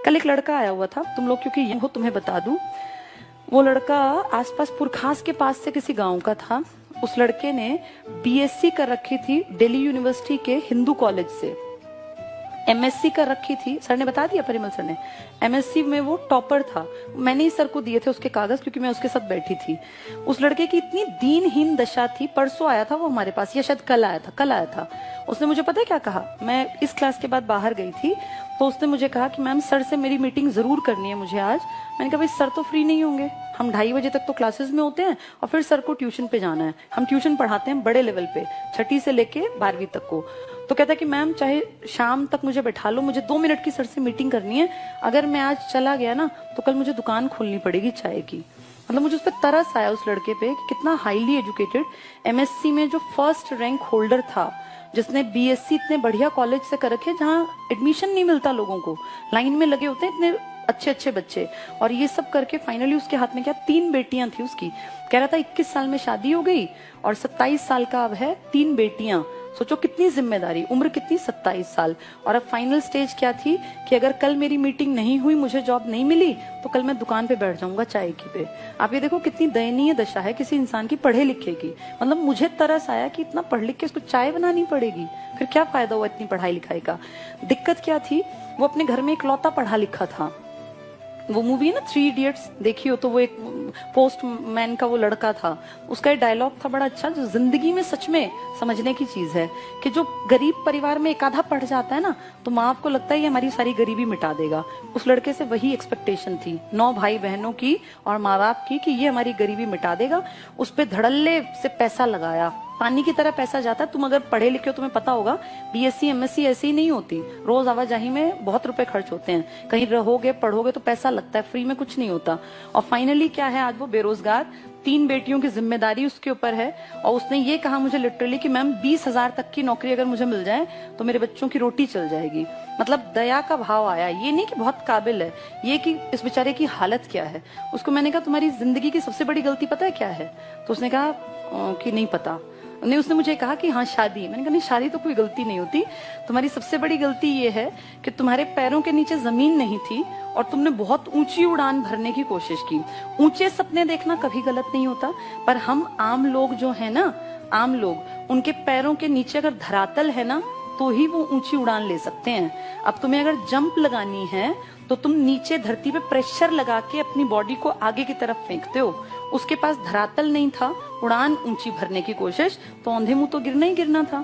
कल एक लड़का आया हुआ था, तुम लोग क्योंकि ये हो तुम्हें बता दूं, वो लड़का आसपास पुरखास के पास से किसी गांव का था। उस लड़के ने बीएससी कर रखी थी दिल्ली यूनिवर्सिटी के हिंदू कॉलेज से, एमएससी कर रखी थी, सर ने बता दिया, परिमल सर ने। एमएससी में वो टॉपर था। मैंने ही सर को दिए थे उसके कागज क्योंकि मैं उसके साथ बैठी थी। उस लड़के की इतनी दीनहीन दशा थी, परसों आया था वो हमारे पास, या शायद कल आया था। उसने मुझे पता है क्या कहा, मैं इस क्लास के बाद बाहर गई थी तो उसने मुझे कहा कि मैम सर से मेरी मीटिंग जरूर करनी है मुझे आज। मैंने कहा भाई सर तो फ्री नहीं होंगे, हम 2:30 बजे तक तो क्लासेस में होते हैं और फिर सर को ट्यूशन पे जाना है। हम ट्यूशन पढ़ाते हैं बड़े लेवल पे, 6ठी से लेके 12वीं तक को। तो कहता है कि मैम चाहे शाम तक मुझे बैठा लो, मुझे 2 मिनट की सर से मीटिंग करनी है। अगर मैं आज चला गया ना तो कल मुझे दुकान खोलनी पड़ेगी चाय की। मतलब मुझे उस पर तरस आया उस लड़के पे कि कितना हाईली एजुकेटेड, एमएससी में जो फर्स्ट रैंक होल्डर था, जिसने बीएससी इतने बढ़िया कॉलेज से कर रखे जहाँ एडमिशन नहीं मिलता लोगों को, लाइन में लगे होते हैं इतने अच्छे अच्छे बच्चे, और ये सब करके फाइनली उसके हाथ में क्या 3 बेटियां थी उसकी। कह रहा था 21 साल में शादी हो गई और 27 साल का अब है, 3 बेटियां। सोचो कितनी जिम्मेदारी, उम्र कितनी, 27 साल। और अब फाइनल स्टेज क्या थी कि अगर कल मेरी मीटिंग नहीं हुई, मुझे जॉब नहीं मिली, तो कल मैं दुकान पे बैठ जाऊंगा चाय की पे। आप ये देखो कितनी दयनीय दशा है किसी इंसान की पढ़े लिखे की। मतलब मुझे तरस आया कि इतना पढ़ लिख के उसको चाय बनानी पड़ेगी, फिर क्या फायदा हुआ इतनी पढ़ाई लिखाई का। दिक्कत क्या थी, वो अपने घर में इकलौता पढ़ा लिखा था। वो मूवी है ना 3 इडियट्स, देखी हो तो, वो एक पोस्टमैन का वो लड़का था, उसका एक डायलॉग था बड़ा अच्छा, जो जिंदगी में सच में समझने की चीज है कि जो गरीब परिवार में एक आधा पढ़ जाता है ना, तो माँ बाप को लगता है ये हमारी सारी गरीबी मिटा देगा। उस लड़के से वही एक्सपेक्टेशन थी 9 भाई बहनों की और माँ बाप की कि ये हमारी गरीबी मिटा देगा। उस पर धड़ल्ले से पैसा लगाया, पानी की तरह पैसा जाता है। तुम अगर पढ़े लिखे हो तुम्हें पता होगा, बीएससी एमएससी ऐसी ही नहीं होती, रोज आवाजाही में बहुत रुपए खर्च होते हैं, कहीं रहोगे पढ़ोगे तो पैसा लगता है, फ्री में कुछ नहीं होता। और फाइनली क्या है, आज वो बेरोजगार, 3 बेटियों की जिम्मेदारी उसके ऊपर है। और उसने ये कहा मुझे लिटरली कि मैम 20,000 तक की नौकरी अगर मुझे मिल जाए तो मेरे बच्चों की रोटी चल जाएगी। मतलब दया का भाव आया, ये नहीं कि बहुत काबिल है, ये कि इस बेचारे की हालत क्या है। उसको मैंने कहा तुम्हारी जिंदगी की सबसे बड़ी गलती पता है क्या है, तो उसने कहा कि नहीं पता। नहीं, उसने मुझे कहा कि हाँ शादी। मैंने कहा नहीं, शादी तो कोई गलती नहीं होती, तुम्हारी सबसे बड़ी गलती ये है कि तुम्हारे पैरों के नीचे जमीन नहीं थी और तुमने बहुत ऊंची उड़ान भरने की कोशिश की। ऊंचे सपने देखना कभी गलत नहीं होता, पर हम आम लोग जो है ना, आम लोग, उनके पैरों के नीचे अगर धरातल है ना तो ही वो ऊंची उड़ान ले सकते हैं। अब तुम्हें अगर जंप लगानी है तो तुम नीचे धरती पे प्रेशर लगा के अपनी बॉडी को आगे की तरफ फेंकते हो। उसके पास धरातल नहीं था, उड़ान ऊंची भरने की कोशिश, तो औंधे मुंह तो गिरना ही गिरना था।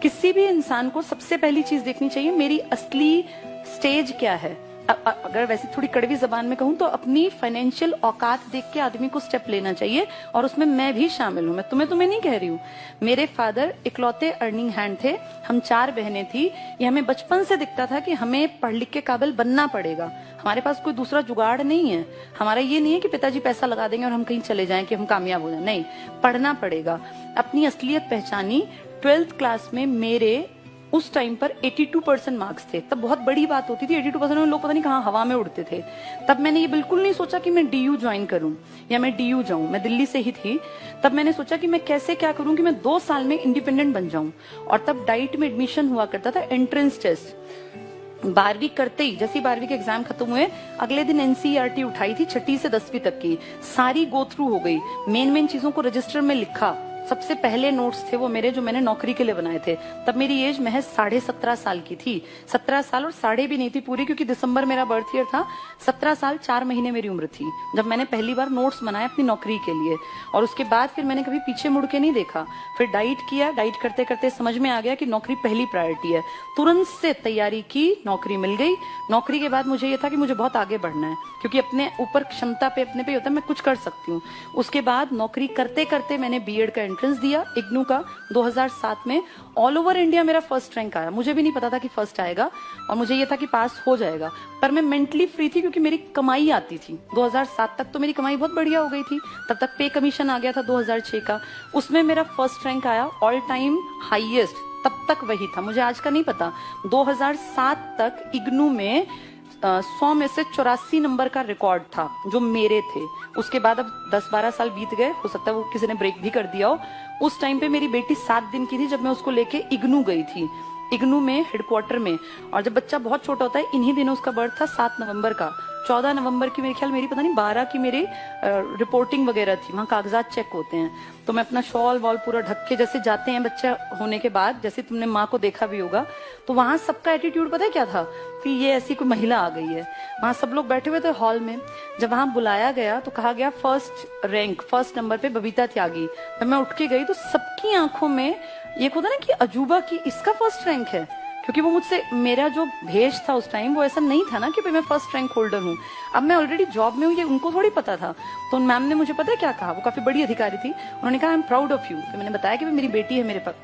किसी भी इंसान को सबसे पहली चीज देखनी चाहिए मेरी असली स्टेज क्या है। अगर वैसे थोड़ी कड़वी जबान में कहूं तो अपनी फाइनेंशियल औकात देख के आदमी को स्टेप लेना चाहिए, और उसमें मैं भी शामिल हूं। मैं तुम्हें नहीं कह रही हूँ, मेरे फादर इकलौते अर्निंग हैंड थे, हम 4 बहनें थी। ये हमें बचपन से दिखता था कि हमें पढ़ लिख के काबिल बनना पड़ेगा, हमारे पास कोई दूसरा जुगाड़ नहीं है। हमारा ये नहीं है कि पिताजी पैसा लगा देंगे और हम कहीं चले जाएं कि हम कामयाब हो जाए, नहीं, पढ़ना पड़ेगा। अपनी असलियत पहचानी 12th क्लास में। मेरे उस टाइम पर 82% मार्क्स थे, तब बहुत बड़ी बात होती थी। 82% में लोग पता नहीं कहाँ हवा में उड़ते थे। तब मैंने ये बिल्कुल नहीं सोचा कि मैं डीयू ज्वाइन करूं या मैं डीयू जाऊं, मैं दिल्ली से ही थी। तब मैंने सोचा कि मैं कैसे क्या करूं कि मैं 2 साल में इंडिपेंडेंट बन जाऊं। और तब डाइट में एडमिशन हुआ करता था, एंट्रेंस टेस्ट। 12वीं करते ही, जैसे 12वीं के एग्जाम खत्म हुए, अगले दिन एनसीईआरटी उठाई थी 6ठी से 10वीं तक की, सारी गो थ्रू हो गई, मेन चीजों को रजिस्टर में लिखा। सबसे पहले नोट्स थे वो मेरे, जो मैंने नौकरी के लिए बनाए थे। तब मेरी एज महज 17.5 साल की थी, 17 साल और साढ़े भी नहीं थी पूरी, क्योंकि दिसंबर मेरा बर्थ ईयर था। 17 साल 4 महीने मेरी उम्र थी जब मैंने पहली बार नोट्स बनाए अपनी नौकरी के लिए। और उसके बाद फिर मैंने कभी पीछे मुड़ के नहीं देखा। फिर डाइट किया, डाइट करते करते समझ में आ गया कि नौकरी पहली प्रायोरिटी है। तुरंत से तैयारी की, नौकरी मिल गई। नौकरी के बाद मुझे ये था कि मुझे बहुत आगे बढ़ना है, क्योंकि अपने ऊपर क्षमता पे अपने पे होता है, मैं कुछ कर सकती हूँ। उसके बाद नौकरी करते करते मैंने बीएड का एंट्रेंस दिया इग्नू का 2007 में। ऑल ओवर इंडिया मेरा फर्स्ट रैंक आया, मुझे भी नहीं पता था कि फर्स्ट आएगा, और मुझे ये था कि पास हो जाएगा। पर मैं मेंटली फ्री थी क्योंकि मेरी कमाई आती थी। 2007 तक तो मेरी कमाई बहुत बढ़िया हो गई थी। तब तक पे कमीशन आ गया था 2006 का, उसमें मेरा फर्स्ट रैंक आया, ऑल टाइम हाईएस्ट। तब तक वही था, मुझे आज का नहीं पता। 2007 तक इग्नू में 100 में से 84 नंबर का रिकॉर्ड था जो मेरे थे। उसके बाद अब 10-12 साल बीत गए, हो सकता है वो किसी ने ब्रेक भी कर दिया हो। उस टाइम पे मेरी बेटी 7 दिन की थी जब मैं उसको लेके इग्नू गई थी। इग्नू में हेडक्वार्टर में। और जब बच्चा बहुत छोटा होता है, इन्हीं दिनों उसका बर्थ था 7 नवंबर का, 14 नवंबर की मेरे ख्याल मेरी पता नहीं 12 की मेरी रिपोर्टिंग वगैरह थी, वहाँ कागजात चेक होते हैं। तो मैं अपना शॉल वॉल पूरा ढक के जैसे जाते हैं बच्चा होने के बाद, जैसे तुमने माँ को देखा भी होगा, तो वहां सबका एटीट्यूड पता है क्या था कि ये ऐसी कोई महिला आ गई है। वहां सब लोग बैठे हुए थे हॉल में। जब वहां बुलाया गया तो कहा गया फर्स्ट नंबर पे बबीता त्यागी। जब मैं उठ के गई तो सबकी आंखों में ये होता ना कि अजूबा की इसका फर्स्ट रैंक है, क्योंकि वो मुझसे, मेरा जो भेष था उस टाइम वो ऐसा नहीं था ना कि मैं फर्स्ट रैंक होल्डर हूँ। अब मैं ऑलरेडी जॉब में हूँ, ये उनको थोड़ी पता था। तो मैम ने मुझे पता है क्या कहा, वो काफी बड़ी अधिकारी थी, उन्होंने कहा I am proud of you. तो मैंने बताया कि मेरी बेटी है मेरे पास,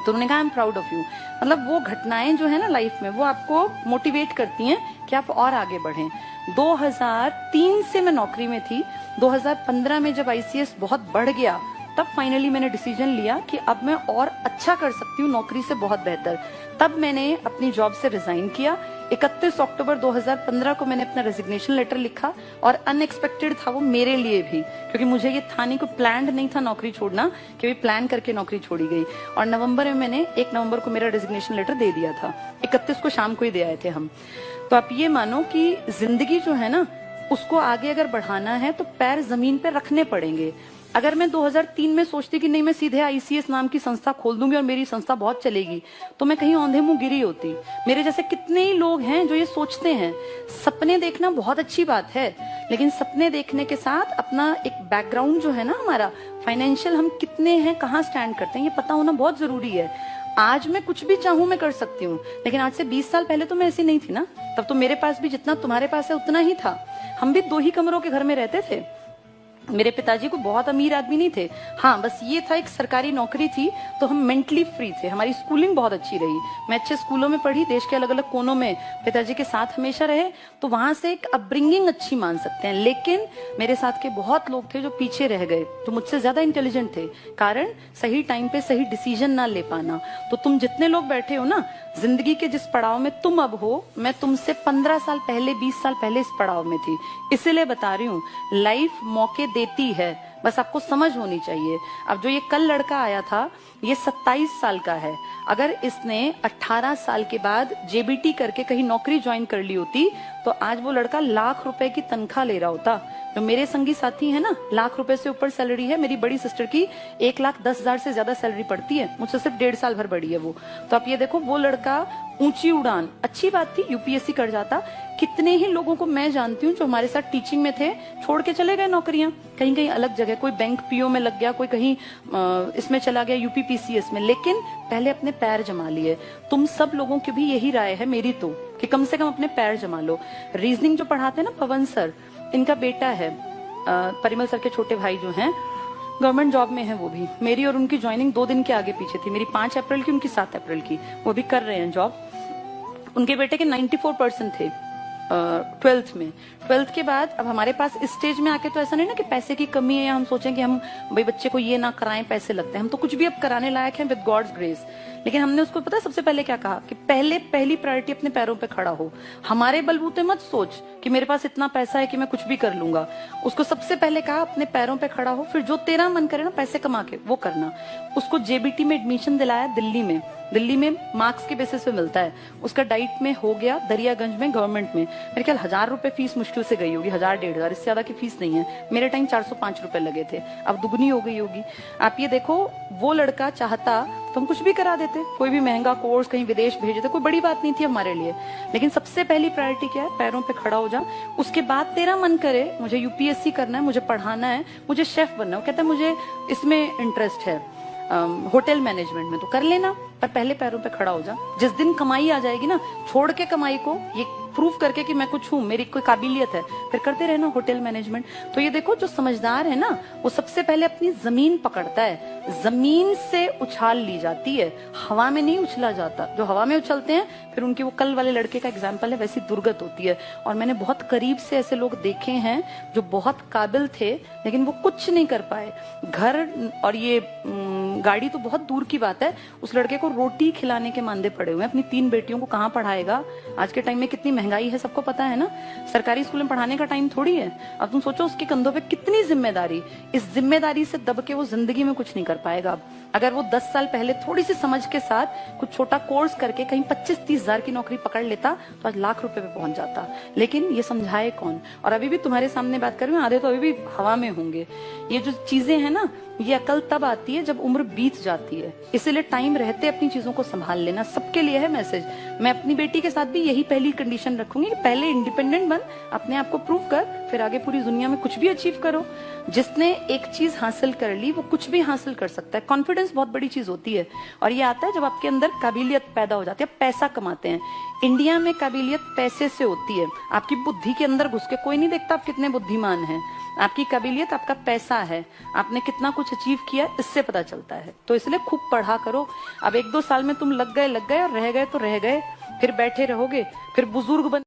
तो उन्होंने कहा I am proud of you. मतलब वो घटनाएं जो है ना लाइफ में, वो आपको मोटिवेट करती हैं कि आप और आगे बढ़ें। 2003 से मैं नौकरी में थी। 2015 में जब आईसीएस बहुत बढ़ गया, तब फाइनली मैंने डिसीजन लिया कि अब मैं और अच्छा कर सकती हूँ नौकरी से बहुत बेहतर। तब मैंने अपनी जॉब से रिजाइन किया। 31 अक्टूबर 2015 को मैंने अपना रेजिग्नेशन लेटर लिखा, और अनएक्सपेक्टेड था वो मेरे लिए भी, क्योंकि मुझे ये था नहीं, कोई प्लान्ड नहीं था नौकरी छोड़ना, कि भी प्लान करके नौकरी छोड़ी गई। और नवंबर में मैंने 1 नवंबर को मेरा रेजिग्नेशन लेटर दे दिया था, 31 को शाम को ही दे आए थे हम। तो आप ये मानो कि जिंदगी जो है ना, उसको आगे अगर बढ़ाना है तो पैर जमीन पे रखने पड़ेंगे। अगर मैं 2003 में सोचती कि नहीं मैं सीधे आईसीएस नाम की संस्था खोल दूंगी और मेरी संस्था बहुत चलेगी, तो मैं कहीं औंधे मुंह गिरी होती। मेरे जैसे कितने ही लोग हैं जो ये सोचते हैं। सपने देखना बहुत अच्छी बात है, लेकिन सपने देखने के साथ अपना एक बैकग्राउंड जो है ना हमारा फाइनेंशियल, हम कितने हैं, कहाँ स्टैंड करते हैं, ये पता होना बहुत जरूरी है। आज मैं कुछ भी चाहूं मैं कर सकती हूँ, लेकिन आज से 20 साल पहले तो मैं ऐसी नहीं थी ना। तब तो मेरे पास भी जितना तुम्हारे पास है उतना ही था। हम भी 2 ही कमरों के घर में रहते थे। मेरे पिताजी को बहुत अमीर आदमी नहीं थे, हाँ बस ये था एक सरकारी नौकरी थी, तो हम मेंटली फ्री थे। हमारी स्कूलिंग बहुत अच्छी रही, मैं अच्छे स्कूलों में पढ़ी, देश के अलग अलग कोनों में पिताजी के साथ हमेशा रहे, तो वहां से एक अपब्रिंगिंग अच्छी मान सकते हैं। लेकिन मेरे साथ के बहुत लोग थे जो पीछे रह गए, जो मुझसे ज्यादा इंटेलिजेंट थे, कारण सही टाइम पे सही डिसीजन ना ले पाना। तो तुम जितने लोग बैठे हो ना, जिंदगी के जिस पड़ाव में तुम अब हो, मैं तुमसे 15 साल पहले 20 साल पहले इस पड़ाव में थी। इसीलिए बता रही हूँ, लाइफ मौके देती है, बस आपको समझ होनी चाहिए। अब जो ये कल लड़का आया था, ये 27 साल का है। अगर इसने 18 साल के बाद जेबीटी करके कहीं नौकरी ज्वाइन कर ली होती, तो आज वो लड़का लाख रुपए की तनख्वाह ले रहा होता। जो मेरे संगी साथी है ना, लाख रुपए से ऊपर सैलरी है। मेरी बड़ी सिस्टर की 1,10,000 से ज्यादा सैलरी पड़ती है, मुझसे सिर्फ 1.5 साल भर बड़ी है वो। तो आप ये देखो, वो लड़का ऊंची उड़ान, अच्छी बात थी, यूपीएससी कर जाता। कितने ही लोगों को मैं जानती हूँ जो हमारे साथ टीचिंग में थे, छोड़ के चले गए नौकरियां कहीं कहीं अलग जगह, कोई बैंक पीओ में लग गया, कोई कहीं इसमें चला गया यूपीपीसीएस में, लेकिन पहले अपने पैर जमा लिए। तुम सब लोगों की भी यही राय है मेरी तो, कि कम से कम अपने पैर जमा लो। रीजनिंग जो पढ़ाते हैं ना पवन सर, इनका बेटा है, परिमल सर के छोटे भाई जो हैं, गवर्नमेंट जॉब में है वो भी। मेरी और उनकी ज्वाइनिंग 2 दिन के आगे पीछे थी, मेरी 5 अप्रैल की, उनकी 7 अप्रैल की। वो भी कर रहे हैं जॉब। उनके बेटे के 94% थे 12th में। 12th के बाद अब हमारे पास इस स्टेज में आके तो ऐसा नहीं ना कि पैसे की कमी है या हम सोचें कि हम भाई बच्चे को ये ना कराएं, पैसे लगते हैं। हम तो कुछ भी अब कराने लायक हैं विद गॉड्स ग्रेस। लेकिन हमने उसको पता है सबसे पहले क्या कहा, कि पहली प्रायोरिटी अपने पैरों पे खड़ा हो। हमारे बलबूते मत सोच कि मेरे पास इतना पैसा है कि मैं कुछ भी कर लूंगा। उसको सबसे पहले कहा अपने पैरों पे खड़ा हो, फिर जो तेरा मन करे ना पैसे कमा के वो करना। उसको जेबीटी में एडमिशन दिलाया दिल्ली में मार्क्स के बेसिस पे मिलता है। उसका डाइट में हो गया दरियागंज में गवर्नमेंट में। मेरे ख्याल 1000 रुपए फीस मुश्किल से गई होगी, 1000-1500, इससे ज्यादा की फीस नहीं है। मेरे टाइम 405 रुपए लगे थे, अब दुगनी हो गई होगी। आप ये देखो, वो लड़का चाहता तो हम कुछ भी करा देते, कोई भी महंगा कोर्स कहीं विदेश भेज देते, कोई बड़ी बात नहीं थी हमारे लिए। लेकिन सबसे पहली प्रायोरिटी क्या है, पैरों पे खड़ा हो जा। उसके बाद तेरा मन करे मुझे यूपीएससी करना है, मुझे पढ़ाना है, मुझे शेफ बनना है, वो कहता है मुझे इसमें इंटरेस्ट है होटल मैनेजमेंट में, तो कर लेना, पर पहले पैरों पे खड़ा हो जा। जिस दिन कमाई आ जाएगी ना, छोड़ के कमाई को, ये प्रूव करके कि मैं कुछ हूँ, मेरी कोई काबिलियत है, फिर करते रहना होटल मैनेजमेंट। तो ये देखो, जो समझदार है ना, वो सबसे पहले अपनी जमीन पकड़ता है। जमीन से उछाल ली जाती है, हवा में नहीं उछला जाता। जो हवा में उछलते हैं, फिर उनकी, वो कल वाले लड़के का एग्जाम्पल है, वैसी दुर्गत होती है। और मैंने बहुत करीब से ऐसे लोग देखे हैं जो बहुत काबिल थे, लेकिन वो कुछ नहीं कर पाए। घर और ये गाड़ी तो बहुत दूर की बात है, उस लड़के को रोटी खिलाने के मांदे पड़े हुए हैं। अपनी 3 बेटियों को कहाँ पढ़ाएगा? आज के टाइम में कितनी महंगाई है, सबको पता है ना। सरकारी स्कूल में पढ़ाने का टाइम थोड़ी है। अब तुम सोचो उसके कंधों पे कितनी जिम्मेदारी। इस जिम्मेदारी से दब के वो जिंदगी में कुछ नहीं कर पाएगा। अगर वो 10 साल पहले थोड़ी सी समझ के साथ कुछ छोटा कोर्स करके कहीं 25-30 हजार की नौकरी पकड़ लेता तो आज लाख रुपए पे पहुंच जाता। लेकिन ये समझाए कौन? और अभी भी तुम्हारे सामने बात कर रही हूँ, आधे तो अभी भी हवा में होंगे। ये जो चीजें हैं ना, ये अकल तब आती है जब उम्र बीत जाती है। इसीलिए टाइम रहते अपनी चीजों को संभाल लेना। सबके लिए है मैसेज। मैं अपनी बेटी के साथ भी यही पहली कंडीशन रखूंगी कि पहले इंडिपेंडेंट बन, अपने आप को प्रूव कर, फिर आगे पूरी दुनिया में कुछ भी अचीव करो। जिसने एक चीज हासिल कर ली वो कुछ भी हासिल कर सकता है। कॉन्फिडेंस बहुत बड़ी चीज होती है और ये आता है जब आपके अंदर काबिलियत पैदा हो जाती है, पैसा कमाते हैं। इंडिया में काबिलियत पैसे से होती है। आपकी बुद्धि के अंदर घुस के कोई नहीं देखता आप कितने बुद्धिमान हैं। आपकी काबिलियत आपका पैसा है, आपने कितना कुछ अचीव किया इससे पता चलता है। तो इसलिए खूब पढ़ा करो। अब 1-2 साल में तुम लग गए और रह गए तो रह गए, फिर बैठे रहोगे, फिर बुजुर्ग बन